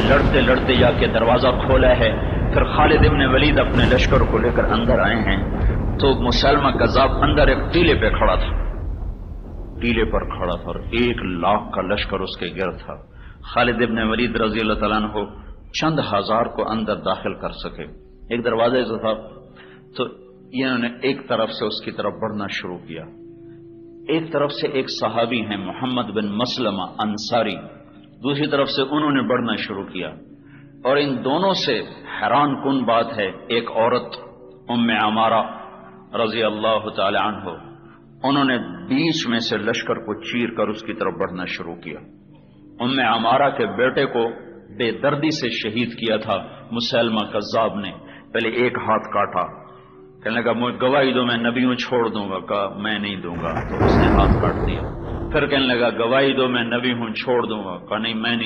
لڑتے لڑتے جا کے دروازہ کھولا ہے. پھر خالد ابن ولید اپنے لشکر کو لے کر اندر آئے ہیں تو مسلمہ کذاب اندر ایک ٹیلے پہ کھڑا تھا، ٹیلے پر کھڑا تھا اور 1,00,000 کا لشکر اس کے گرد تھا. خالد ابن ولید رضی اللہ تعالیٰ عنہ چند ہزار کو اندر داخل کر سکے. ایک دروازے سے تھا تو انہوں نے ایک طرف سے اس کی طرف بڑھنا شروع کیا. ایک طرف سے ایک صحابی ہیں محمد بن مسلمہ انصاری، دوسری طرف سے انہوں نے بڑھنا شروع کیا. اور ان دونوں سے حیران کن بات ہے، ایک عورت ام عمارہ رضی اللہ تعالی عنہ، انہوں نے بیچ میں سے لشکر کو چیر کر اس کی طرف بڑھنا شروع کیا. ام عمارہ کے بیٹے کو بے دردی سے شہید کیا تھا مسلمہ کذاب نے. پہلے ایک ہاتھ کاٹا، کہنے لگا مجھے گواہی دو میں نبی ہوں چھوڑ دوں گا، کہا میں نہیں دوں گا تو اس نے ہاتھ کاٹ دیا. پھر کہنے لگا گواہی دو میں نبی ہوں چھوڑ دوں گا، کہا نہیں میں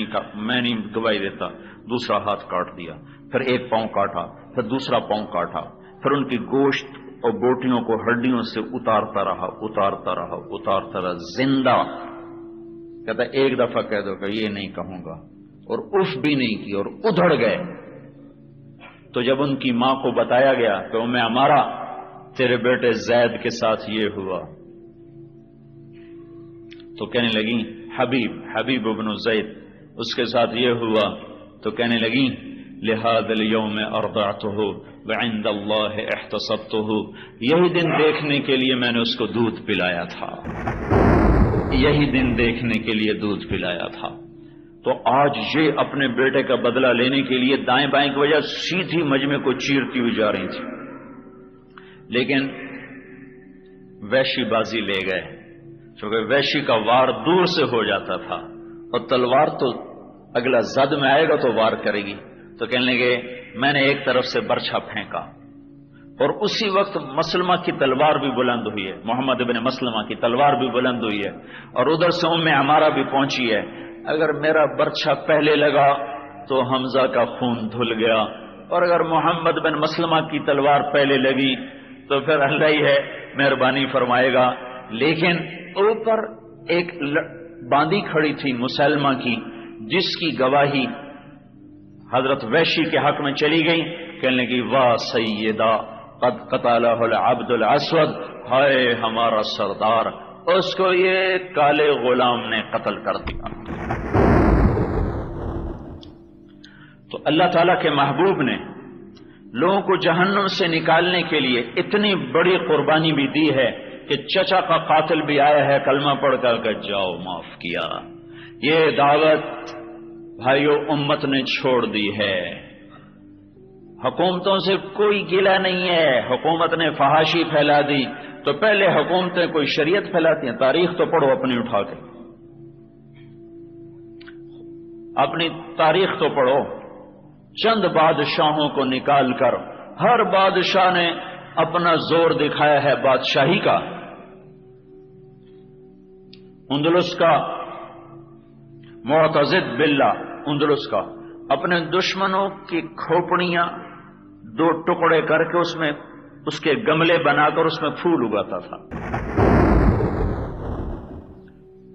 نہیں گواہی دیتا، دوسرا ہاتھ کاٹ دیا. پھر ایک پاؤں کاٹا، پھر دوسرا پاؤں کاٹا، پھر ان کی گوشت اور بوٹیوں کو ہڈیوں سے اتارتا رہا زندہ. کہتا ایک دفعہ کہہ دو کہ یہ نہیں کہوں گا، اور اف بھی نہیں کی اور ادھڑ گئے. تو جب ان کی ماں کو بتایا گیا کہ ام عمارہ تیرے بیٹے زید کے ساتھ یہ ہوا، تو کہنے لگی حبیب ابن زید اس کے ساتھ یہ ہوا، تو کہنے لگی لہذا اليوم ارضعته وعند اللہ احتسبته، یہی دن دیکھنے کے لیے میں نے اس کو دودھ پلایا تھا، یہی دن دیکھنے کے لیے دودھ پلایا تھا. تو آج یہ اپنے بیٹے کا بدلہ لینے کے لیے دائیں بائیں کی وجہ سیدھی مجمع کو چیرتی ہوئی جا رہی تھی، لیکن وحشی بازی لے گئے، چونکہ وحشی کا وار دور سے ہو جاتا تھا اور تلوار تو اگلا زد میں آئے گا تو وار کرے گی. تو کہنے لگے میں نے ایک طرف سے برچھا پھینکا اور اسی وقت مسلمہ کی تلوار بھی بلند ہوئی ہے، محمد ابن مسلمہ کی تلوار بھی بلند ہوئی ہے اور ادھر سے ام عمارہ بھی پہنچی ہے. اگر میرا برچھا پہلے لگا تو حمزہ کا خون دھل گیا، اور اگر محمد بن مسلمہ کی تلوار پہلے لگی تو پھر اللہ ہی ہے مہربانی فرمائے گا. لیکن اوپر ایک باندی کھڑی تھی مسلمہ کی، جس کی گواہی حضرت وحشی کے حق میں چلی گئی. کہنے لگی واہ سیدہ قد قتلہ العبد الاسود، ہائے ہمارا سردار، اس کو یہ کالے غلام نے قتل کر دیا. تو اللہ تعالیٰ کے محبوب نے لوگوں کو جہنم سے نکالنے کے لیے اتنی بڑی قربانی بھی دی ہے کہ چچا کا قاتل بھی آیا ہے کلمہ پڑھ کر کہ جاؤ معاف کیا. یہ دعوت بھائیو امت نے چھوڑ دی ہے. حکومتوں سے کوئی گلہ نہیں ہے، حکومت نے فحاشی پھیلا دی تو پہلے حکومتیں کوئی شریعت پھیلاتی ہیں. تاریخ تو پڑھو اپنی اٹھا کے، اپنی تاریخ تو پڑھو. چند بادشاہوں کو نکال کر ہر بادشاہ نے اپنا زور دکھایا ہے بادشاہی کا. اندلس کا معتضد باللہ، اندلس کا اپنے دشمنوں کی کھوپڑیاں 2 ٹکڑے کر کے اس کے گملے بنا کر اس میں پھول اگاتا تھا.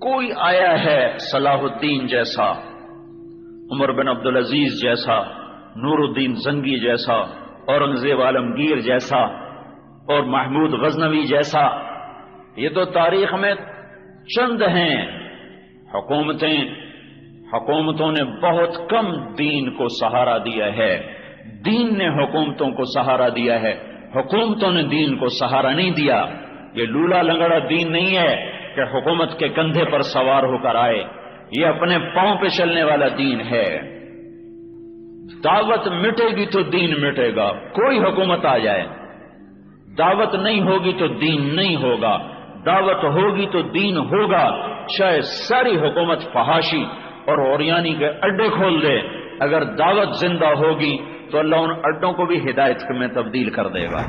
کوئی آیا ہے صلاح الدین جیسا، عمر بن عبدالعزیز جیسا، نور الدین زنگی جیسا، اورنگزیب عالمگیر جیسا اور محمود غزنوی جیسا. یہ تو تاریخ میں چند ہیں. حکومتوں نے بہت کم دین کو سہارا دیا ہے، دین نے حکومتوں کو سہارا دیا ہے، حکومتوں نے دین کو سہارا نہیں دیا. یہ لولا لنگڑا دین نہیں ہے کہ حکومت کے کندھے پر سوار ہو کر آئے، یہ اپنے پاؤں پہ چلنے والا دین ہے. دعوت مٹے گی تو دین مٹے گا. کوئی حکومت آ جائے، دعوت نہیں ہوگی تو دین نہیں ہوگا، دعوت ہوگی تو دین ہوگا. چاہے ساری حکومت فحاشی اور اوریانی کے اڈے کھول دے، اگر دعوت زندہ ہوگی تو اللہ ان اڈوں کو بھی ہدایت میں تبدیل کر دے گا.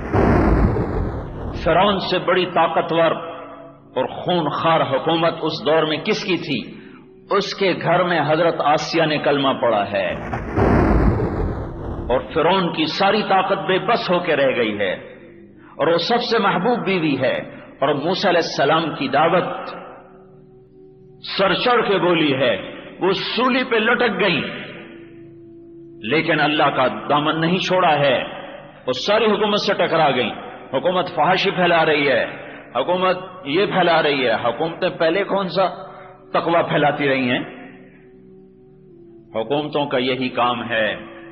فرعون سے بڑی طاقتور اور خونخوار حکومت اس دور میں کس کی تھی؟ اس کے گھر میں حضرت آسیہ نے کلمہ پڑھا ہے، اور فرعون کی ساری طاقت بے بس ہو کے رہ گئی ہے، اور وہ سب سے محبوب بیوی ہے. اور موسیٰ علیہ السلام کی دعوت سر چڑھ کے بولی ہے، وہ سولی پہ لٹک گئی لیکن اللہ کا دامن نہیں چھوڑا ہے، وہ ساری حکومت سے ٹکرا گئی۔ حکومت فحاشی پھیلا رہی ہے، حکومت یہ پھیلا رہی ہے۔ حکومتیں پہلے کون سا تقویٰ پھیلاتی رہی ہیں؟ حکومتوں کا یہی کام ہے،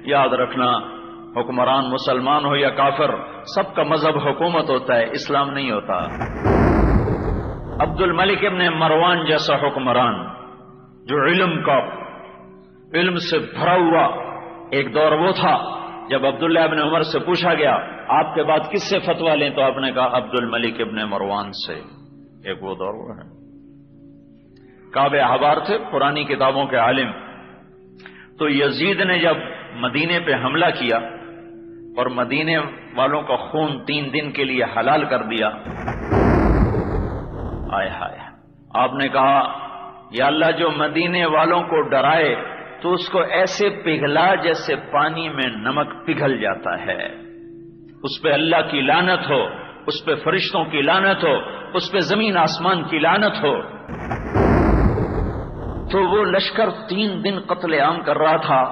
یاد رکھنا، حکمران مسلمان ہو یا کافر، سب کا مذہب حکومت ہوتا ہے، اسلام نہیں ہوتا۔ عبد الملک ابن مروان جیسا حکمران جو علم سے بھرا ہوا، ایک دور وہ تھا جب عبداللہ ابن عمر سے پوچھا گیا آپ کے بعد کس سے فتویٰ لیں، تو آپ نے کہا عبد الملک ابن مروان سے۔ ایک وہ دور وہ ہے۔ کعب احبار تھے، پرانی کتابوں کے عالم۔ تو یزید نے جب مدینے پہ حملہ کیا اور مدینے والوں کا خون 3 دن کے لیے حلال کر دیا، آئے ہائے، آپ نے کہا یا اللہ جو مدینے والوں کو ڈرائے تو اس کو ایسے پگھلا جیسے پانی میں نمک پگھل جاتا ہے، اس پہ اللہ کی لعنت ہو، اس پہ فرشتوں کی لعنت ہو، اس پہ زمین آسمان کی لعنت ہو۔ تو وہ لشکر 3 دن قتل عام کر رہا تھا،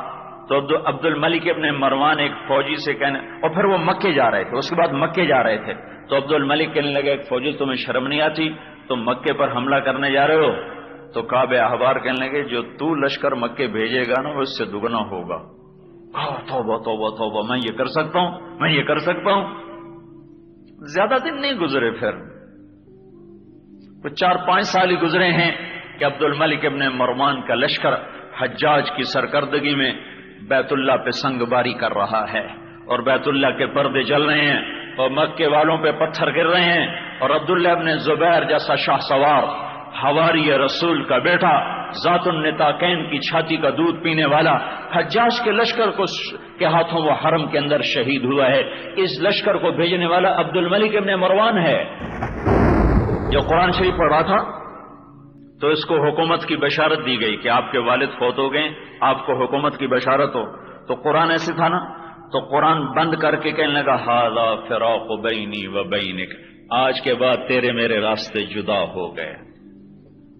تو عبد الملک ابن مروان ایک فوجی سے کہنے، اور پھر وہ مکے جا رہے تھے، اس کے بعد مکے جا رہے تھے، تو عبد الملک کہنے لگا ایک فوجی تمہیں شرم نہیں آتی، تم مکے پر حملہ کرنے جا رہے ہو؟ تو کعب احبار کہنے لگے جو تو لشکر مکے بھیجے گا نا وہ اس سے دگنا ہوگا۔ توبہ توبہ توبہ، میں یہ کر سکتا ہوں، میں یہ کر سکتا ہوں۔ زیادہ دن نہیں گزرے، پھر 4-5 سال ہی گزرے ہیں کہ عبد الملک ابن مروان کا لشکر حجاج کی سرکردگی میں بیت اللہ پہ سنگ باری کر رہا ہے، اور بیت اللہ کے پردے جل رہے ہیں، اور مکے والوں پہ پتھر گر رہے ہیں، اور عبداللہ ابن زبیر جیسا شاہ سوار، حواری رسول کا بیٹا، ذات النطاقین کی چھاتی کا دودھ پینے والا، حجاج کے لشکر کے ہاتھوں وہ حرم کے اندر شہید ہوا ہے۔ اس لشکر کو بھیجنے والا عبد الملک ابن مروان ہے، جو قرآن شریف پڑھ رہا تھا تو اس کو حکومت کی بشارت دی گئی کہ آپ کے والد فوت ہو گئے، آپ کو حکومت کی بشارت ہو۔ تو قرآن ایسے تھا نا، تو قرآن بند کر کے کہنے لگا ھذا فراق بینی و بینک، آج کے بعد تیرے میرے راستے جدا ہو گئے۔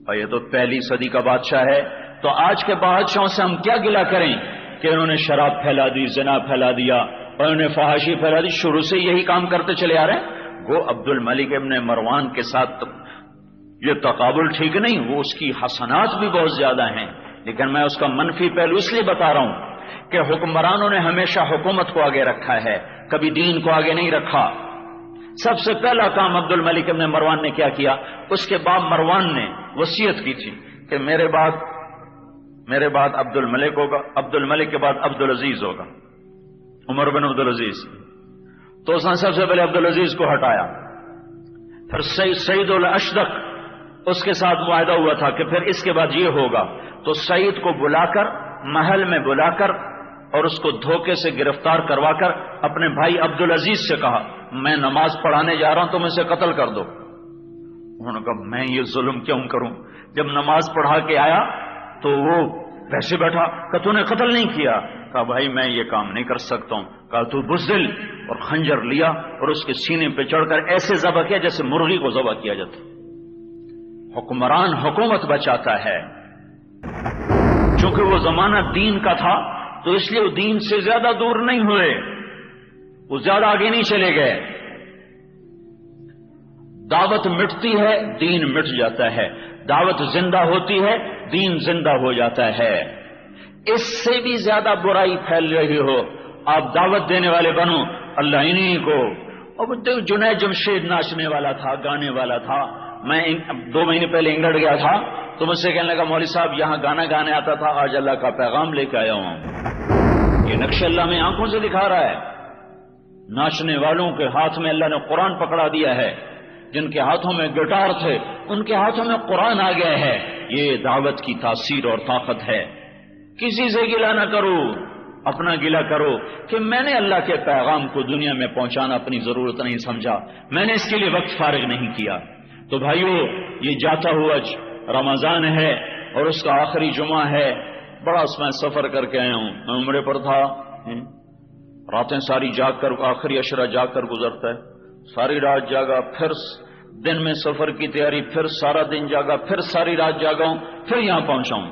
اور یہ تو پہلی صدی کا بادشاہ ہے، تو آج کے بادشاہوں سے ہم کیا گلہ کریں کہ انہوں نے شراب پھیلا دی، زنا پھیلا دیا، اور انہوں نے فحاشی پھیلا دی، شروع سے یہی کام کرتے چلے آ رہے ہیں۔ وہ عبد الملک ابن مروان کے ساتھ یہ تقابل ٹھیک نہیں، وہ اس کی حسنات بھی بہت زیادہ ہیں، لیکن میں اس کا منفی پہلو اس لیے بتا رہا ہوں کہ حکمرانوں نے ہمیشہ حکومت کو آگے رکھا ہے، کبھی دین کو آگے نہیں رکھا۔ سب سے پہلا کام عبد الملک ابن مروان نے کیا کیا؟ اس کے بعد مروان نے وصیت کی تھی کہ میرے بعد عبد الملک ہوگا، عبد الملک کے بعد عبد العزیز ہوگا، عمر بن عبد العزیز۔ تو اس نے سب سے پہلے عبد العزیز کو ہٹایا، پھر سعید الاشدق، اس کے ساتھ معاہدہ ہوا تھا کہ پھر اس کے بعد یہ ہوگا۔ تو سعید کو بلا کر، محل میں بلا کر، اور اس کو دھوکے سے گرفتار کروا کر اپنے بھائی عبد العزیز سے کہا میں نماز پڑھانے جا رہا ہوں، تم اسے قتل کر دو۔ انہوں نے کہا میں یہ ظلم کیوں کروں؟ جب نماز پڑھا کے آیا تو وہ ویسے بیٹھا، کہ تو نے قتل نہیں کیا؟ کہا بھائی میں یہ کام نہیں کر سکتا ہوں۔ کہا تو بزدل، اور خنجر لیا اور اس کے سینے پہ چڑھ کر ایسے ذبح کیا جیسے مرغی کو ذبح کیا جاتا۔ حکمران حکومت بچاتا ہے، چونکہ وہ زمانہ دین کا تھا تو اس لیے وہ دین سے زیادہ دور نہیں ہوئے، وہ زیادہ آگے نہیں چلے گئے۔ دعوت مٹتی ہے، دین مٹ جاتا ہے، دعوت زندہ ہوتی ہے، دین زندہ ہو جاتا ہے۔ اس سے بھی زیادہ برائی پھیل رہی ہو، آپ دعوت دینے والے بنو اللہ انہی کو۔ اور جنید جمشید ناچنے والا تھا، گانے والا تھا۔ میں 2 مہینے پہلے انگلینڈ گیا تھا تو مجھ سے کہنے لگا مولوی صاحب یہاں گانا گانے آتا تھا، آج اللہ کا پیغام لے کے آیا ہوں۔ یہ نقش اللہ میں آنکھوں سے دکھا رہا ہے۔ ناچنے والوں کے ہاتھ میں اللہ نے قرآن پکڑا دیا ہے، جن کے ہاتھوں میں گٹار تھے ان کے ہاتھوں میں قرآن آ گیا ہے۔ یہ دعوت کی تاثیر اور طاقت ہے۔ کسی سے گلہ نہ کرو، اپنا گلہ کرو کہ میں نے اللہ کے پیغام کو دنیا میں پہنچانا اپنی ضرورت نہیں سمجھا، میں نے اس کے لیے وقت فارغ نہیں کیا۔ تو بھائیو، یہ جاتا ہوا رمضان ہے اور اس کا آخری جمعہ ہے، بڑا اس میں سفر کر کے آیا ہوں۔ میں عمرے پر تھا، راتیں ساری جاگ کر، آخری عشرہ جاگ کر گزرتا ہے، ساری رات جاگا، پھر دن میں سفر کی تیاری، پھر سارا دن جاگا، پھر ساری رات جاگا ہوں، پھر یہاں پہنچا ہوں۔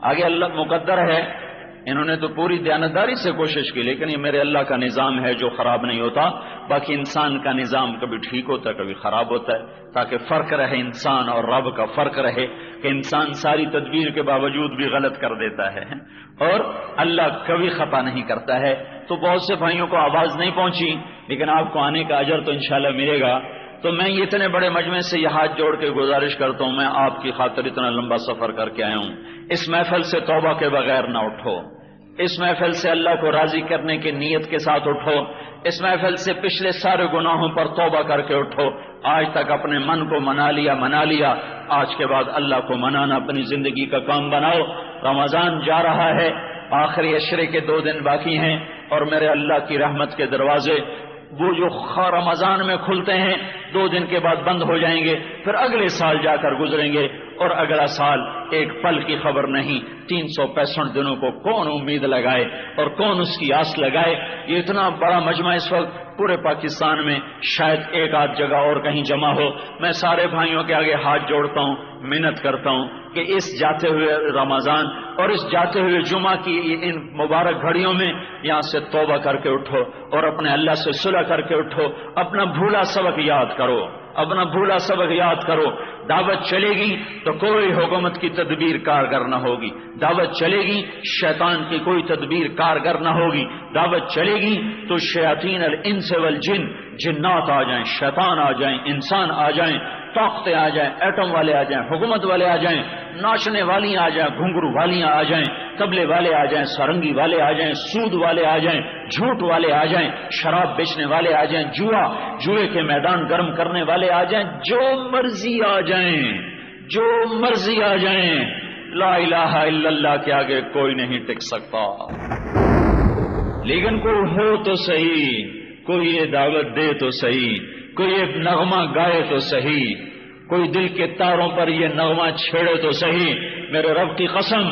آگے اللہ مقدر ہے انہوں نے تو پوری دیانتداری سے کوشش کی، لیکن یہ میرے اللہ کا نظام ہے جو خراب نہیں ہوتا۔ باقی انسان کا نظام کبھی ٹھیک ہوتا ہے کبھی خراب ہوتا ہے، تاکہ فرق رہے انسان اور رب کا، فرق رہے کہ انسان ساری تدبیر کے باوجود بھی غلط کر دیتا ہے اور اللہ کبھی خطا نہیں کرتا ہے۔ تو بہت سے بھائیوں کو آواز نہیں پہنچی، لیکن آپ کو آنے کا اجر تو انشاءاللہ ملے گا۔ تو میں اتنے بڑے مجمع سے یہ ہاتھ جوڑ کے گزارش کرتا ہوں، میں آپ کی خاطر اتنا لمبا سفر کر کے آیا ہوں، اس محفل سے توبہ کے بغیر نہ اٹھو، اس محفل سے اللہ کو راضی کرنے کی نیت کے ساتھ اٹھو، اس محفل سے پچھلے سارے گناہوں پر توبہ کر کے اٹھو۔ آج تک اپنے من کو منا لیا، آج کے بعد اللہ کو منانا اپنی زندگی کا کام بناؤ۔ رمضان جا رہا ہے، آخری عشرے کے 2 دن باقی ہیں، اور میرے اللہ کی رحمت کے دروازے وہ جو رمضان میں کھلتے ہیں 2 دن کے بعد بند ہو جائیں گے، پھر اگلے سال جا کر گزریں گے، اور اگلا سال ایک پل کی خبر نہیں۔ 365 دنوں کو کون امید لگائے اور کون اس کی آس لگائے؟ یہ اتنا بڑا مجمع اس وقت پورے پاکستان میں شاید ایک آدھ جگہ اور کہیں جمع ہو۔ میں سارے بھائیوں کے آگے ہاتھ جوڑتا ہوں، منت کرتا ہوں کہ اس جاتے ہوئے رمضان اور اس جاتے ہوئے جمعہ کی ان مبارک گھڑیوں میں یہاں سے توبہ کر کے اٹھو اور اپنے اللہ سے صلح کر کے اٹھو، اپنا بھولا سبق یاد کرو، اپنا بھولا سبق یاد کرو۔ دعوت چلے گی تو کوئی حکومت کی تدبیر کارگر نہ ہوگی، دعوت چلے گی شیطان کی کوئی تدبیر کارگر نہ ہوگی، دعوت چلے گی تو شیاطین الانس والجن، جنات آ جائیں، شیطان آ جائیں، انسان آ جائیں، طاقتیں آ جائیں، ایٹم والے آ جائیں، حکومت والے آ جائیں، ناچنے والی آ جائیں، گھنگرو والیاں آ جائیں، طبلے والے آ جائیں، سرنگی والے آ جائیں، سود والے آ جائیں، جھوٹ والے آ جائیں، شراب بیچنے والے آ جائیں، جوئے کے میدان گرم کرنے والے آ جائیں، جو مرضی آ جائیں، جو مرضی آ جائیں، لا الہ الا اللہ کے آگے کوئی نہیں ٹک سکتا۔ لیکن کوئی ہو تو صحیح، کوئی یہ دعوت دے تو صحیح، کوئی یہ نغمہ گائے تو صحیح، کوئی دل کے تاروں پر یہ نغمہ چھیڑے تو صحیح۔ میرے رب کی قسم،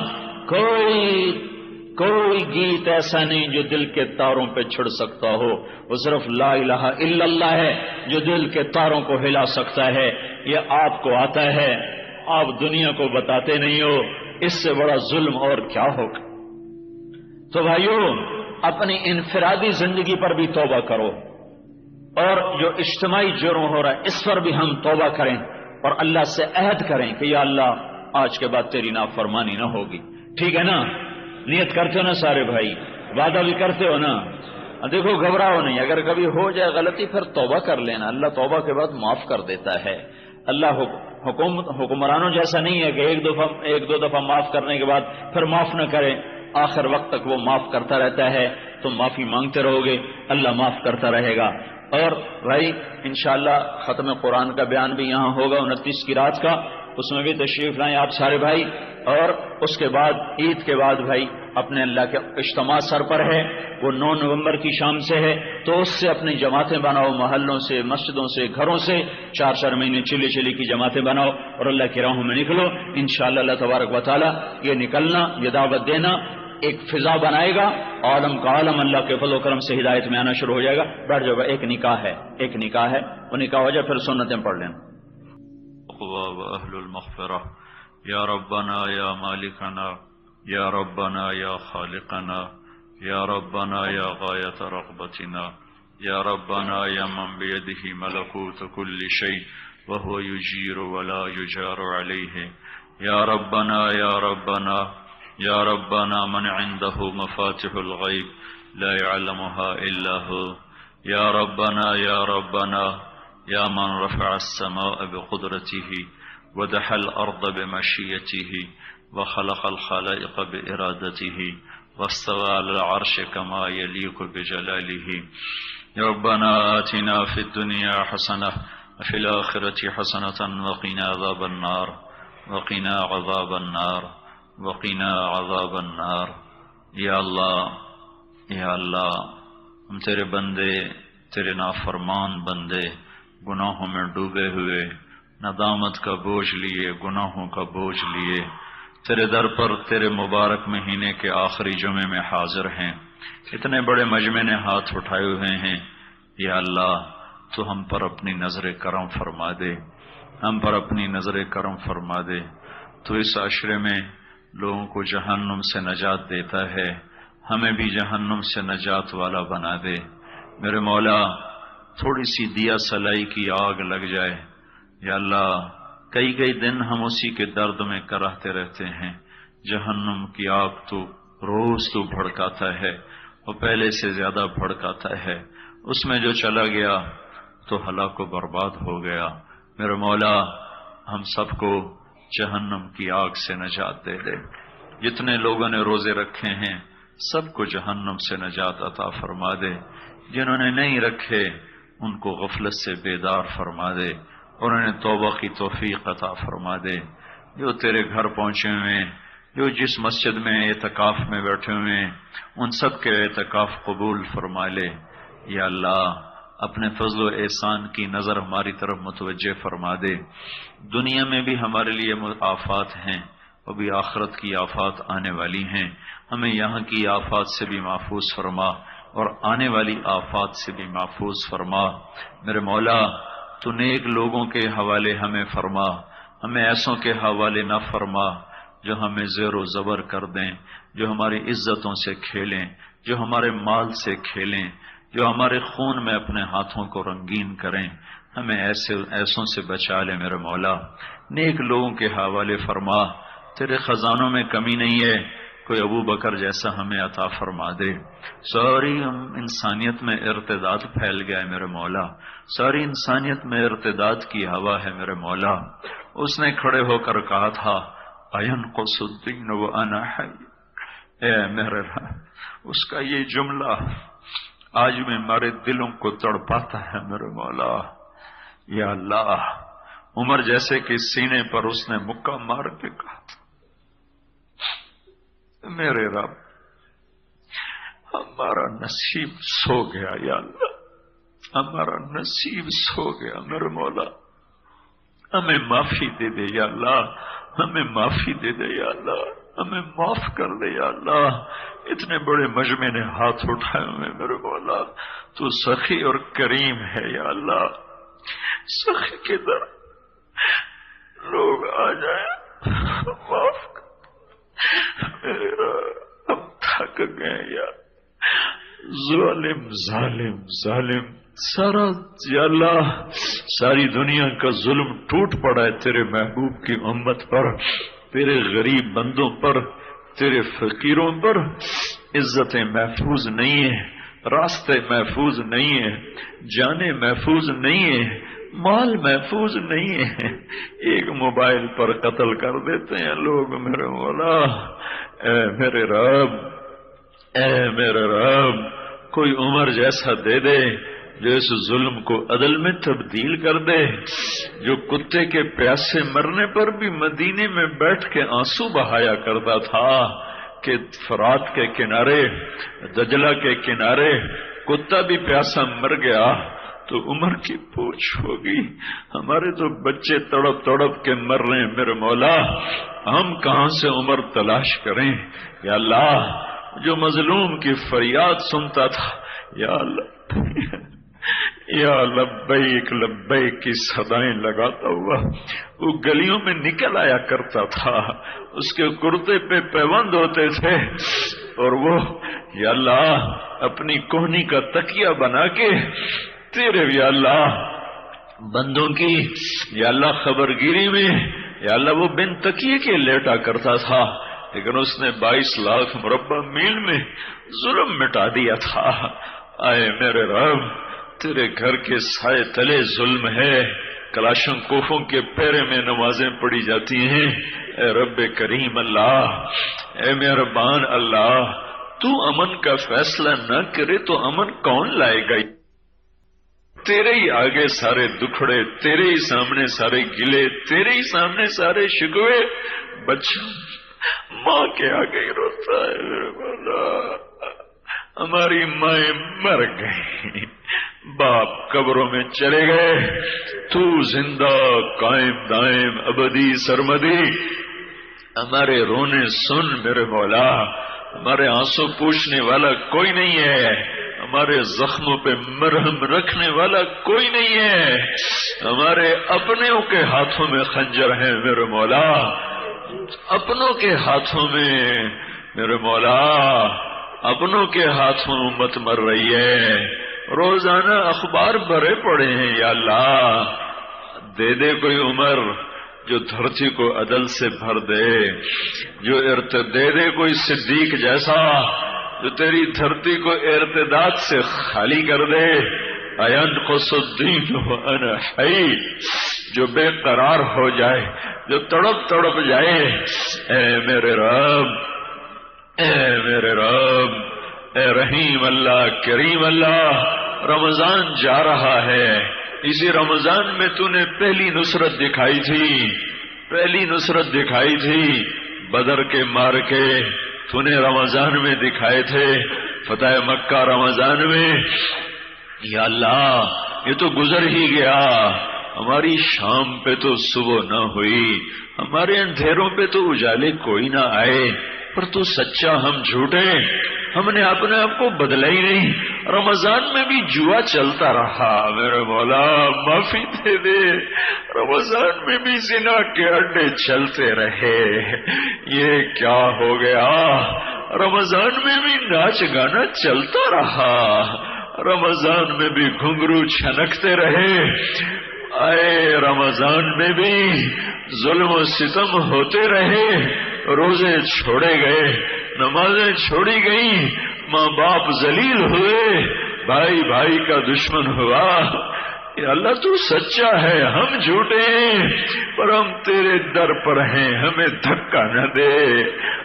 کوئی گیت ایسا نہیں جو دل کے تاروں پہ چھڑ سکتا ہو، وہ صرف لا الہ الا اللہ ہے جو دل کے تاروں کو ہلا سکتا ہے۔ یہ آپ کو آتا ہے، آپ دنیا کو بتاتے نہیں ہو، اس سے بڑا ظلم اور کیا ہوگا؟ تو بھائیو، اپنی انفرادی زندگی پر بھی توبہ کرو، اور جو اجتماعی جرم ہو رہا ہے اس پر بھی ہم توبہ کریں اور اللہ سے عہد کریں کہ یا اللہ آج کے بعد تیری نافرمانی نہ ہوگی۔ ٹھیک ہے نا؟ نیت کرتے ہو نا سارے بھائی؟ وعدہ بھی کرتے ہو نا؟ دیکھو گھبراؤ نہیں، اگر کبھی ہو جائے غلطی پھر توبہ کر لینا، اللہ توبہ کے بعد معاف کر دیتا ہے۔ اللہ حکمرانوں جیسا نہیں ہے کہ ایک دو دفعہ معاف کرنے کے بعد پھر معاف نہ کرے، آخر وقت تک وہ معاف کرتا رہتا ہے، تم معافی مانگتے رہو گے، اللہ معاف کرتا رہے گا۔ اور بھائی انشاءاللہ ختم قرآن کا بیان بھی یہاں ہوگا 29 کی رات کا، اس میں بھی تشریف لائیں آپ سارے بھائی۔ اور اس کے بعد عید کے بعد بھائی اپنے اللہ کے اجتماع سر پر ہے، وہ 9 نومبر کی شام سے ہے، تو اس سے اپنی جماعتیں بناؤ، محلوں سے، مسجدوں سے، گھروں سے 4 مہینے چلی کی جماعتیں بناؤ اور اللہ کی راہوں میں نکلو۔ انشاءاللہ اللہ تبارک و تعالی یہ نکلنا، یہ دعوت دینا ایک فضا بنائے گا، عالم کا عالم اللہ کے فضل و کرم سے ہدایت میں آنا شروع ہو جائے گا۔ بیٹھ جاؤ، ایک نکاح ہے، وہ نکاح ہو جائے پھر سنتیں پڑھ لینا۔ اہل المغفرہ، یا ربنا یا مالکنا، یا ربنا یا خالقنا، یا ربنا یا غایت رغبتنا، یا ربنا یا من بیدہ ملکوت کل شیء وهو یجیر ولا یجار علیہ، یا ربنا یا ربنا یا ربنا من عنده مفاتح الغیب لا يعلمها الا هو، یا ربنا یا ربنا یا من رفع السماء بقدرته ودح الارض بمشیته وخلق الخلائق بإرادته واستوى على العرش كما يليق بجلاله، ربنا آتنا في الدنيا حسنة وفي الآخرة حسنة وقنا عذاب النار، وقنا عذاب النار، وقنا عذاب النار۔ یا اللہ ہم تیرے بندے، تیرے نافرمان بندے، گناہوں میں ڈوبے ہوئے، ندامت کا بوجھ لیے، گناہوں کا بوجھ لیے تیرے در پر تیرے مبارک مہینے کے آخری جمعے میں حاضر ہیں۔ اتنے بڑے مجمع نے ہاتھ اٹھائے ہوئے ہیں، یا اللہ تو ہم پر اپنی نظر کرم فرما دے، ہم پر اپنی نظر کرم فرما دے۔ تو اس عشرے میں لوگوں کو جہنم سے نجات دیتا ہے، ہمیں بھی جہنم سے نجات والا بنا دے۔ میرے مولا تھوڑی سی دیا سلائی کی آگ لگ جائے، یا اللہ کئی دن ہم اسی کے درد میں کراہتے رہتے ہیں۔ جہنم کی آگ تو روز تو بھڑکاتا ہے، اور پہلے سے زیادہ بھڑکاتا ہے، اس میں جو چلا گیا تو ہلاک و برباد ہو گیا۔ میرے مولا ہم سب کو جہنم کی آگ سے نجات دے دے۔ جتنے لوگوں نے روزے رکھے ہیں سب کو جہنم سے نجات عطا فرما دے، جنہوں نے نہیں رکھے ان کو غفلت سے بیدار فرما دے، اور انہیں توبہ کی توفیق عطا فرما دے۔ جو تیرے گھر پہنچے ہوئے ہیں، جو جس مسجد میں اعتکاف میں بیٹھے ہوئے ہیں، ان سب کے اعتکاف قبول فرما لے۔ یا اللہ اپنے فضل و احسان کی نظر ہماری طرف متوجہ فرما دے۔ دنیا میں بھی ہمارے لیے آفات ہیں، ابھی آخرت کی آفات آنے والی ہیں، ہمیں یہاں کی آفات سے بھی محفوظ فرما اور آنے والی آفات سے بھی محفوظ فرما۔ میرے مولا تو نیک لوگوں کے حوالے ہمیں فرما، ہمیں ایسوں کے حوالے نہ فرما جو ہمیں زیر و زبر کر دیں، جو ہماری عزتوں سے کھیلیں، جو ہمارے مال سے کھیلیں، جو ہمارے خون میں اپنے ہاتھوں کو رنگین کریں۔ ہمیں ایسوں سے بچا لے میرے مولا۔ نیک لوگوں کے حوالے فرما، تیرے خزانوں میں کمی نہیں ہے، کوئی ابو بکر جیسا ہمیں عطا فرما دے۔ ساری انسانیت میں ارتداد پھیل گیا ہے میرے مولا، ساری انسانیت میں ارتداد کی ہوا ہے میرے مولا۔ اس نے کھڑے ہو کر کہا تھا اَيَنْقُصُ الدِّينُ وَأَنَا حَيٌّ، اے میرے رب، اس کا یہ جملہ آج میں ہمارے دلوں کو تڑپاتا ہے میرے مولا۔ یا اللہ عمر جیسے کہ سینے پر اس نے مکہ مار کے کہا تھا میرے رب ہمارا نصیب سو گیا، یا اللہ ہمارا نصیب سو گیا میرے مولا، ہمیں معافی دے دے یا اللہ، ہمیں معافی دے دے یا اللہ، ہمیں معاف کر دے یا اللہ۔ اتنے بڑے مجمع نے ہاتھ اٹھائے ہوئے میرے مولا، تو سخی اور کریم ہے یا اللہ، سخی کے در لوگ آ جائیں معاف کر میرے رب، ہم تھک گئے یا ظالم سارا یا اللہ، ساری دنیا کا ظلم ٹوٹ پڑا ہے تیرے محبوب کی امت پر، تیرے غریب بندوں پر، تیرے فقیروں پر۔ عزتیں محفوظ نہیں ہیں، راستے محفوظ نہیں ہیں، جانیں محفوظ نہیں ہیں، مال محفوظ نہیں ہے۔ ایک موبائل پر قتل کر دیتے ہیں لوگ میرے مولا۔ اے میرے رب، اے میرے رب، کوئی عمر جیسا دے دے جو اس ظلم کو عدل میں تبدیل کر دے، جو کتے کے پیاسے مرنے پر بھی مدینے میں بیٹھ کے آنسو بہایا کرتا تھا کہ فرات کے کنارے، دجلہ کے کنارے کتا بھی پیاسا مر گیا تو عمر کی پوچھ ہوگی۔ ہمارے تو بچے تڑپ تڑپ کے مر رہے ہیں میرے مولا، ہم کہاں سے عمر تلاش کریں؟ یا اللہ جو مظلوم کی فریاد سنتا تھا، یا اللہ یا لبیک لبیک کی صدائیں لگاتا ہوا وہ گلیوں میں نکل آیا کرتا تھا، اس کے کرتے پہ پیوند ہوتے تھے، اور وہ یا اللہ اپنی کوہنی کا تکیہ بنا کے تیرے یا اللہ بندوں کی یا اللہ خبرگیری میں یا اللہ وہ بن تکیے کے لیٹا کرتا تھا، لیکن اس نے 22 لاکھ مربع میل میں ظلم مٹا دیا تھا۔ آئے میرے رب، تیرے گھر کے سائے تلے ظلم ہے، کلاشن کوفوں کے پیرے میں نمازیں پڑھی جاتی ہیں۔ اے رب کریم اللہ، اے مہربان اللہ، تو امن کا فیصلہ نہ کرے تو امن کون لائے گا؟ تیرے ہی آگے سارے دکھڑے، تیرے ہی سامنے سارے گلے، تیرے ہی سامنے سارے شکوے۔ بچہ ماں کے آگے ہی روتا ہے میرے مولا، ہماری مائیں مر گئی، باپ قبروں میں چلے گئے، تو زندہ قائم دائم ابدی سرمدی ہمارے رونے سن میرے مولا۔ ہمارے آنسو پوچھنے والا کوئی نہیں ہے، ہمارے زخموں پہ مرہم رکھنے والا کوئی نہیں ہے، ہمارے اپنوں کے ہاتھوں میں خنجر ہیں میرے مولا۔ اپنوں کے ہاتھوں میں میرے مولا، اپنوں کے ہاتھوں امت مر رہی ہے، روزانہ اخبار بھرے پڑے ہیں، یا اللہ دے دے کوئی عمر جو دھرتی کو عدل سے بھر دے، جو دے دے کوئی صدیق جیسا جو تیری دھرتی کو ارتداد سے خالی کر دے، اَيَنْقُصُ الدِّينُ وَأَنَا حَيٌّ، جو بے قرار ہو جائے، جو تڑپ تڑپ جائے۔ اے میرے رب، اے میرے رب، اے رحیم اللہ، کریم اللہ، رمضان جا رہا ہے، اسی رمضان میں تو نے پہلی نصرت دکھائی تھی، پہلی نصرت دکھائی تھی، بدر کے مارکے تو نے رمضان میں دکھائے تھے، فتح مکہ رمضان میں۔ یا اللہ یہ تو گزر ہی گیا، ہماری شام پہ تو صبح نہ ہوئی، ہمارے اندھیروں پہ تو اجالے کوئی نہ آئے، پر تو سچا ہم جھوٹے، ہم نے اپنے آپ کو بدلا ہی نہیں، رمضان میں بھی جوا چلتا رہا۔ میرے مولا معافی دے دے، رمضان میں بھی زنا کے اڈے چلتے رہے، یہ کیا ہو گیا؟ رمضان میں بھی ناچ گانا چلتا رہا، رمضان میں بھی گھنگرو چھنکتے رہے، آئے رمضان میں بھی ظلم و ستم ہوتے رہے، روزے چھوڑے گئے، نمازیں چھوڑی گئیں، ماں باپ ذلیل ہوئے، بھائی بھائی کا دشمن ہوا۔ یا اللہ تو سچا ہے، ہم جھوٹے ہیں، پر ہم تیرے در پر ہیں، ہمیں دھکا نہ دے،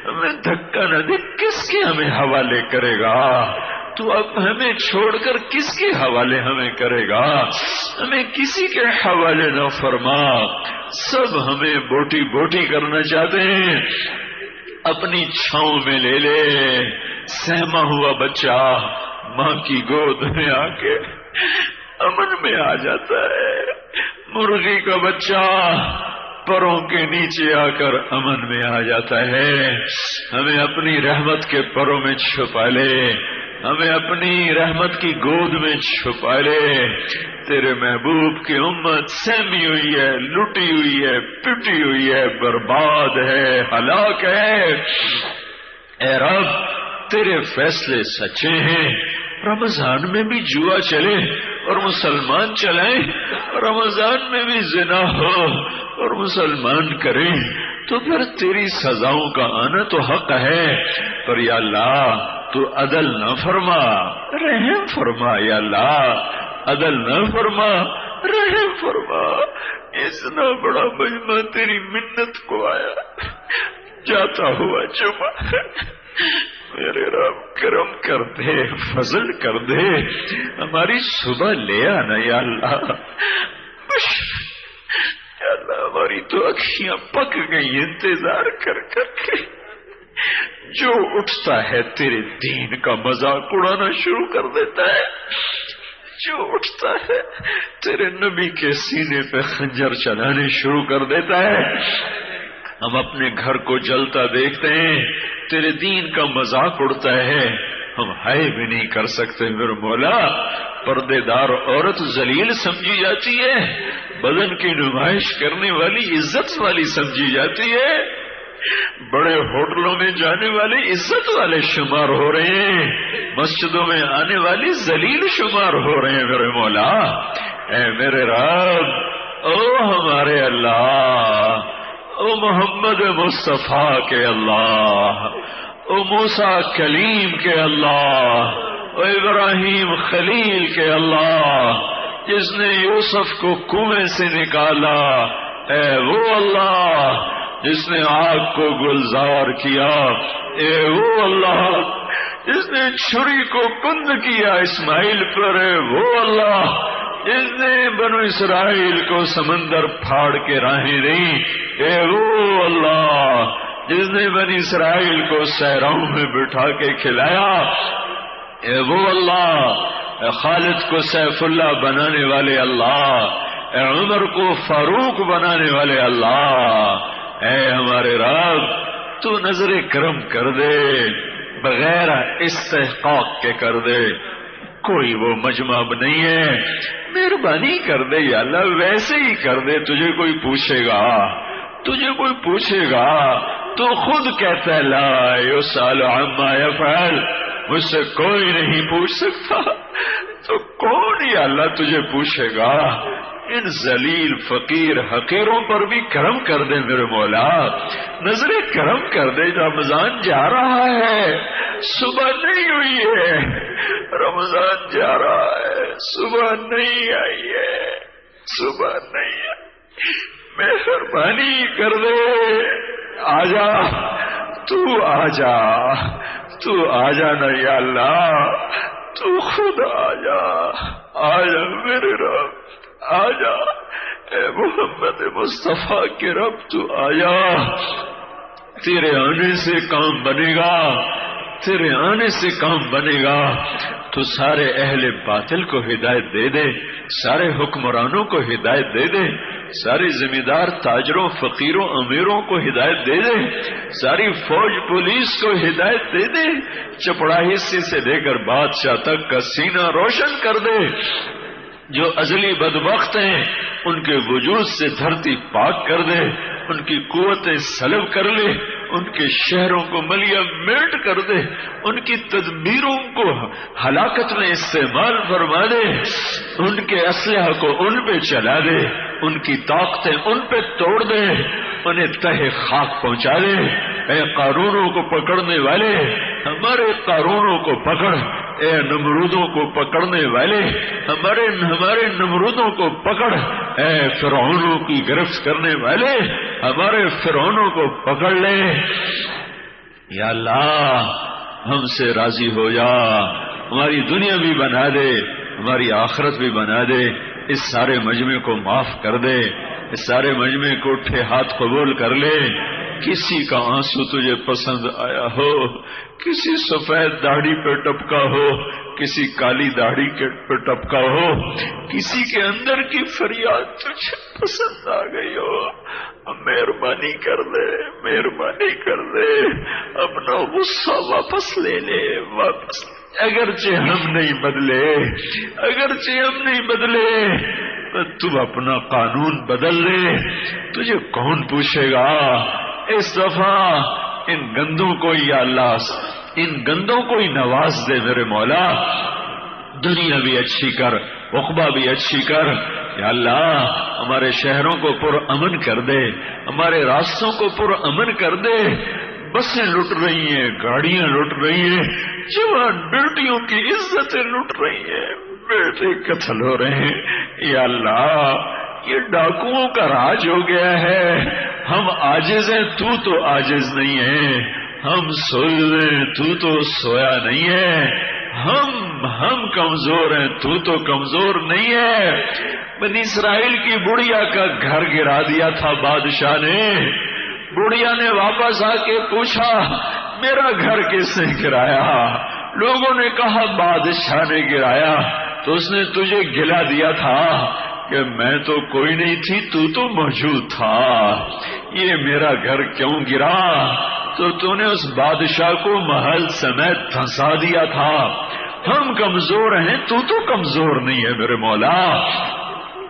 ہمیں دھکا نہ دے، کس کے ہمیں حوالے کرے گا؟ تو اب ہمیں چھوڑ کر کس کے حوالے ہمیں کرے گا؟ ہمیں کسی کے حوالے نہ فرما، سب ہمیں بوٹی بوٹی کرنا چاہتے ہیں، اپنی چھاؤں میں لے لے۔ سہما ہوا بچہ ماں کی گود میں آ کے امن میں آ جاتا ہے، مرغی کا بچہ پروں کے نیچے آ کر امن میں آ جاتا ہے۔ ہمیں اپنی رحمت کے پروں میں چھپا لے، ہمیں اپنی رحمت کی گود میں چھپا لے۔ تیرے محبوب کی امت سہمی ہوئی ہے، لٹی ہوئی ہے، پٹی ہوئی ہے، برباد ہے، ہلاک ہے۔ اے رب تیرے فیصلے سچے ہیں، رمضان میں بھی جوا چلے اور مسلمان چلائیں، رمضان میں بھی زنا ہو اور مسلمان کریں، تو پھر تیری سزاؤں کا آنا تو حق ہے، پر یا اللہ تو عدل نہ فرما، رحم فرما، یا اللہ عدل نہ فرما، رحم فرما۔ اتنا بڑا مجمع تیری منت کو آیا، جاتا ہوا جمعہ، میرے رب کرم کر دے، فضل کر دے، ہماری صبح لے آنا یا اللہ، یا اللہ ہماری تو اکھیاں پک گئی انتظار کر کر کے۔ جو اٹھتا ہے تیرے دین کا مذاق اڑانا شروع کر دیتا ہے، جو اٹھتا ہے تیرے نبی کے سینے پہ خنجر چلانے شروع کر دیتا ہے۔ ہم اپنے گھر کو جلتا دیکھتے ہیں، تیرے دین کا مذاق اڑتا ہے، ہم ہائے بھی نہیں کر سکتے۔ میرے مولا پردے دار عورت ذلیل سمجھی جاتی ہے، بدن کی نمائش کرنے والی عزت والی سمجھی جاتی ہے، بڑے ہوٹلوں میں جانے والے عزت والے شمار ہو رہے ہیں، مسجدوں میں آنے والی ذلیل شمار ہو رہے ہیں۔ میرے مولا اے میرے رب، او ہمارے اللہ، او محمد مصطفیٰ کے اللہ، او موسیٰ کلیم کے اللہ، او ابراہیم خلیل کے اللہ، جس نے یوسف کو کنویں سے نکالا، اے وہ اللہ جس نے آگ کو گلزار کیا، اے وہ اللہ جس نے چھری کو کند کیا اسماعیل پر، اے وہ اللہ جس نے بنو اسرائیل کو سمندر پھاڑ کے راہیں دی، اے وہ اللہ جس نے بنی اسرائیل کو صحراؤں میں بٹھا کے کھلایا، اے وہ اللہ اے خالد کو سیف اللہ بنانے والے اللہ، اے عمر کو فاروق بنانے والے اللہ، اے ہمارے رب تو نظر کرم کر دے، بغیر استحقاق کے کر دے، کوئی وہ مجمع نہیں ہے، مہربانی کر دے یا اللہ، ویسے ہی کر دے، تجھے کوئی پوچھے گا، تجھے کوئی پوچھے گا تو خود کہتا ہے لا یسأل عما یفعل، مجھ سے کوئی نہیں پوچھ سکتا، تو کون یا اللہ تجھے پوچھے گا؟ ان ذلیل فقیر حقیروں پر بھی کرم کر دے میرے مولا، نظر کرم کر دے۔ رمضان جا رہا ہے، صبح نہیں ہوئی ہے، رمضان جا رہا ہے، صبح نہیں آئی ہے، صبح نہیں آئی، مہربانی کر دے، آجا تو، آجا تو، آجا نا یا اللہ، تو خود آجا، آجا میرے رب، آجا اے محمد مصطفیٰ کے رب، تو آجا، تیرے آنے سے کام بنے گا، تیرے آنے سے کام بنے گا۔ تو سارے اہل باطل کو ہدایت دے دے، سارے حکمرانوں کو ہدایت دے دے، سارے ذمہ دار تاجروں فقیروں امیروں کو ہدایت دے دے، ساری فوج پولیس کو ہدایت دے دے، چپڑاہی سے لے کر بادشاہ تک کا سینہ روشن کر دے۔ جو ازلی بدبخت ہیں ان کے وجود سے دھرتی پاک کر دے، ان کی قوتیں سلب کر لے، ان کے شہروں کو ملیا میٹ کر دے، ان کی تدبیروں کو ہلاکت میں استعمال فرما دے، ان کے اسلحہ کو ان پہ چلا دے، ان کی طاقتیں ان پہ توڑ دے، انہیں تہ خاک پہنچا دے۔ اے قارونوں کو پکڑنے والے، ہمارے قارونوں کو پکڑ، اے نمرودوں کو پکڑنے والے، ہمارے نمرودوں کو پکڑ، اے فرعونوں کی گرفت کرنے والے، ہمارے فرعونوں کو پکڑ لے۔ یا اللہ ہم سے راضی ہو جا، ہماری دنیا بھی بنا دے، ہماری آخرت بھی بنا دے، اس سارے مجمع کو معاف کر دے، اس سارے مجمع کو اٹھے ہاتھ قبول کر لے۔ کسی کا آنسو تجھے پسند آیا ہو، کسی سفید داڑھی پہ ٹپکا ہو، کسی کالی داڑھی پہ ٹپکا ہو، کسی کے اندر کی فریاد تجھے پسند آ گئی ہو، مہربانی کر دے، مہربانی کر دے، اپنا غصہ واپس لے لے، واپس، اگرچہ ہم نہیں بدلے، اگرچہ ہم نہیں بدلے، تو اپنا قانون بدل لے، تجھے کون پوچھے گا؟ اس دفعہ ان گندوں کو یا اللہ ان گندوں کو ہی نواز دے میرے مولا، دنیا بھی اچھی کر، عقبہ بھی اچھی کر۔ یا اللہ ہمارے شہروں کو پر امن کر دے، ہمارے راستوں کو پر امن کر دے۔ بسیں لٹ رہی ہیں، گاڑیاں لٹ رہی ہیں، جوان بیٹیوں کی عزتیں لٹ رہی ہیں، بیٹے قتل ہو رہے ہیں۔ یا اللہ یہ ڈاکوؤں کا راج ہو گیا ہے، ہم عاجز ہیں، تو عاجز نہیں ہے، ہم سوئے ہیں، تو سویا نہیں ہے، ہم کمزور ہیں، تو کمزور نہیں ہے۔ بنی اسرائیل کی بڑھیا کا گھر گرا دیا تھا بادشاہ نے، بڑھیا نے واپس آ کے پوچھا میرا گھر کس نے گرایا؟ لوگوں نے کہا بادشاہ نے گرایا، تو اس نے تجھے گلا دیا تھا کہ میں تو کوئی نہیں تھی، تو موجود تھا، یہ میرا گھر کیوں گرا؟ تو نے اس بادشاہ کو محل سمیت دھنسا دیا تھا۔ ہم کمزور ہیں، تو کمزور نہیں ہے میرے مولا۔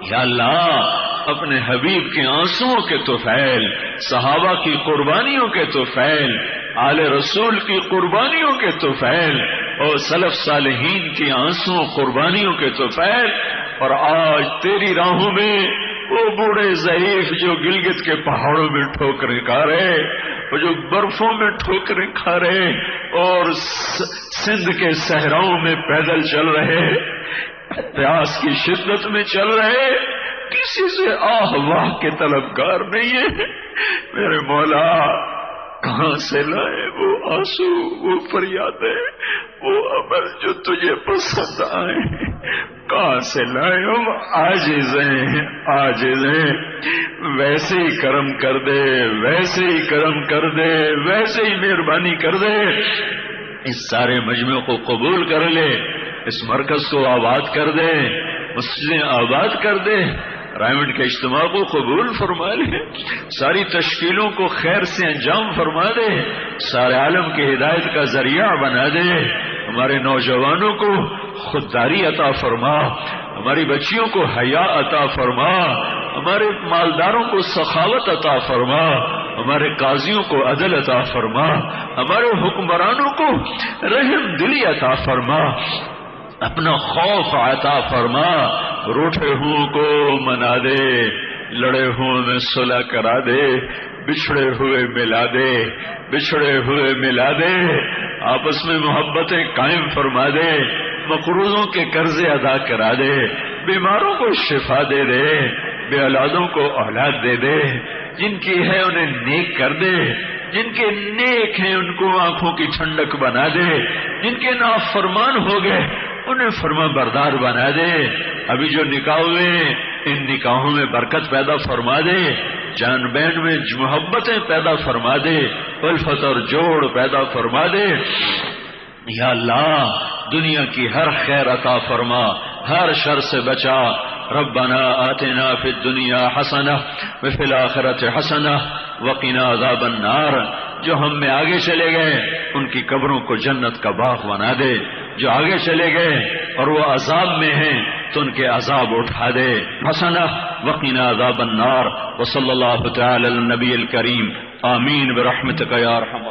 یا اللہ اپنے حبیب کے آنسوؤں کے طفیل، صحابہ کی قربانیوں کے طفیل، آل رسول کی قربانیوں کے طفیل اور سلف صالحین کی آنسوؤں قربانیوں کے طفیل، اور آج تیری راہوں میں وہ بوڑھے ضعیف جو گلگت کے پہاڑوں میں ٹھوکریں کھا رہے، وہ جو برفوں میں ٹھوکریں کھا رہے اور سندھ کے صحراؤں میں پیدل چل رہے، پیاس کی شدت میں چل رہے، کسی سے آہ واہ کے طلبگار نہیں ہے میرے مولا۔ کہاں سے لائے وہ آنسو، وہ فریادیں، وہ عمل جو تجھے پسند آئے؟ کہاں سے لائے؟ ہم عاجز ہیں، عاجز ہیں۔ ویسے ہی کرم کر دے، ویسے ہی کرم کر دے، ویسے ہی مہربانی کر دے۔ اس سارے مجمع کو قبول کر لے، اس مرکز کو آباد کر دے، مسجدیں آباد کر دے، رائمنڈ کے اجتماع کو قبول فرما لے، ساری تشکیلوں کو خیر سے انجام فرما دے، سارے عالم کی ہدایت کا ذریعہ بنا دے، ہمارے نوجوانوں کو خودداری عطا فرما، ہماری بچیوں کو حیا عطا فرما، ہمارے مالداروں کو سخاوت عطا فرما، ہمارے قاضیوں کو عدل عطا فرما، ہمارے حکمرانوں کو رحم دلی عطا فرما، اپنا خوف عطا فرما، روٹھے ہوں کو منا دے، لڑے ہوں میں صلح کرا دے، بچھڑے ہوئے ملا دے، بچھڑے ہوئے ملا دے، آپس میں محبتیں قائم فرما دے، مقروضوں کے قرضے ادا کرا دے، بیماروں کو شفا دے دے، بے اولادوں کو اولاد دے دے، جن کی ہے انہیں نیک کر دے، جن کے نیک ہیں ان کو آنکھوں کی ٹھنڈک بنا دے، جن کے نافرمان ہو گئے انہیں فرما بردار بنا دے، ابھی جو نکاح ہوئے ان نکاحوں میں برکت پیدا فرما دے، جان بین میں محبتیں پیدا فرما دے، الفت اور جوڑ پیدا فرما دے، یا اللہ دنیا کی ہر خیر عطا فرما، ہر شر سے بچا، ربنا آتنا فی الدنیا حسنہ وفی الآخرۃ حسنہ وقنا عذاب النار، جو ہم میں آگے چلے گئے ان کی قبروں کو جنت کا باغ بنا دے، جو آگے چلے گئے اور وہ عذاب میں ہیں تو ان کے عذاب اٹھا دے، حسنہ وقنا عذاب النار، وصلی اللہ تعالی علی النبی الکریم، آمین برحمتک یا ارحم